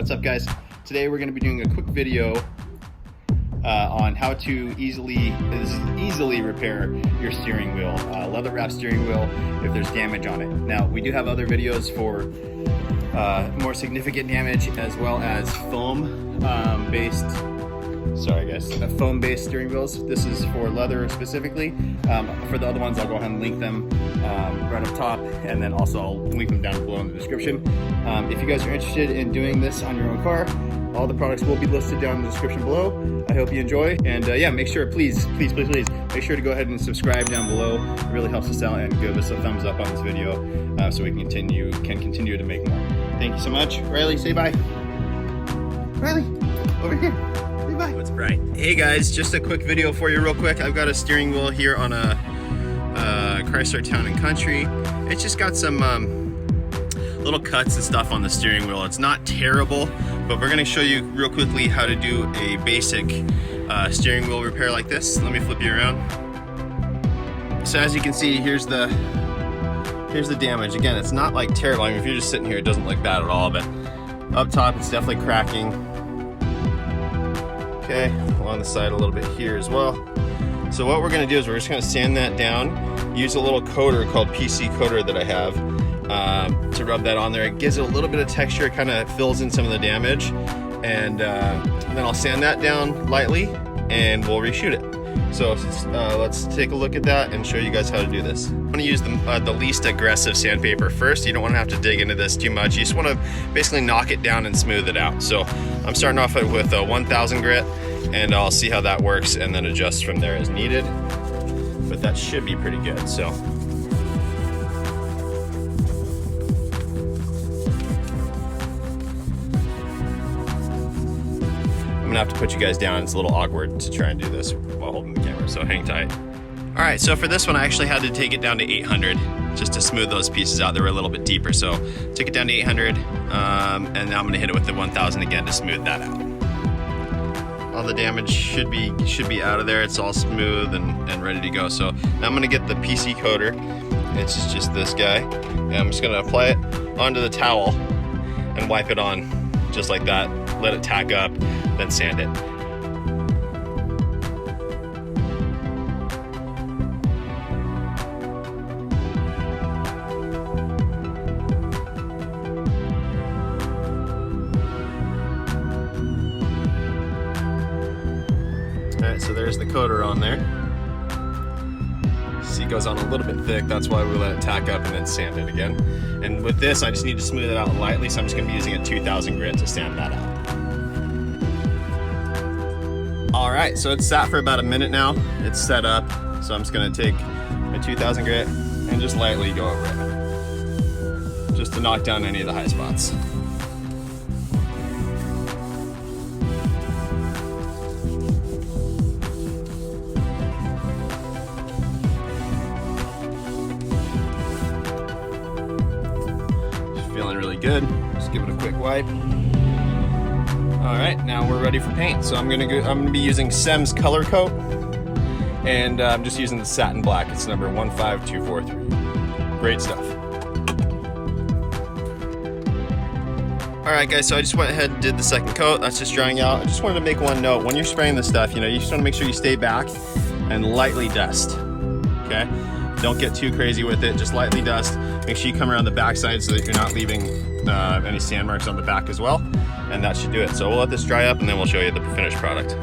What's up, guys? Today we're going to be doing a quick video on how to easily repair your steering wheel, leather wrap steering wheel, if there's damage on it. Now, we do have other videos for more significant damage, as well as foam-based steering wheels. This is for leather specifically. For the other ones, I'll go ahead and link them right up top, and then also I'll link them down below in the description. If you guys are interested in doing this on your own car, all the products will be listed down in the description below. I hope you enjoy, and yeah, make sure, please, make sure to go ahead and subscribe down below. It really helps us out, and give us a thumbs up on this video so we can continue to make more. Thank you so much. Riley, say bye. Riley, over here. Say bye. What's right? Hey guys, just a quick video for you real quick. I've got a steering wheel here on a Chrysler Town & Country. It's just got some little cuts and stuff on the steering wheel. It's not terrible, but we're going to show you real quickly how to do a basic steering wheel repair like this. Let me flip you around. So as you can see, here's the damage. Again, it's not like terrible. I mean, if you're just sitting here, it doesn't look bad at all, but up top it's definitely cracking. Okay, along the side a little bit here as well. So what we're going to do is we're just going to sand that down, use a little coater called PC coater that I have to rub that on there. It gives it a little bit of texture, it kind of fills in some of the damage, and then I'll sand that down lightly and we'll reshoot it. So let's take a look at that and show you guys how to do this. I'm going to use the least aggressive sandpaper first. You don't want to have to dig into this too much. You just want to basically knock it down and smooth it out. So I'm starting off with a 1000 grit, and I'll see how that works and then adjust from there as needed. But that should be pretty good. So I'm gonna have to put you guys down. It's a little awkward to try and do this while holding the camera, so hang tight. All right, so for this one, I actually had to take it down to 800 just to smooth those pieces out. They were a little bit deeper, so took it down to 800, and now I'm gonna hit it with the 1000 again to smooth that out. All the damage should be out of there. It's all smooth and ready to go. So now I'm gonna get the PC coater. It's just this guy, and I'm just gonna apply it onto the towel and wipe it on just like that. Let it tack up, then sand it. Alright, so there's the coater on there. See, it goes on a little bit thick, that's why we let it tack up and then sand it again. And with this, I just need to smooth it out lightly, so I'm just going to be using a 2000 grit to sand that out. Alright, so it's sat for about a minute now. It's set up, so I'm just going to take my 2000 grit and just lightly go over it, just to knock down any of the high spots. Feeling really good. Just give it a quick wipe. All right, now we're ready for paint. So I'm gonna be using Sem's Color Coat, and I'm just using the satin black. It's number 15243. Great stuff. All right, guys. So I just went ahead and did the second coat. That's just drying out. I just wanted to make one note. When you're spraying this stuff, you just want to make sure you stay back and lightly dust. Okay. Don't get too crazy with it, just lightly dust. Make sure you come around the back side so that you're not leaving any sand marks on the back as well. And that should do it. So we'll let this dry up and then we'll show you the finished product.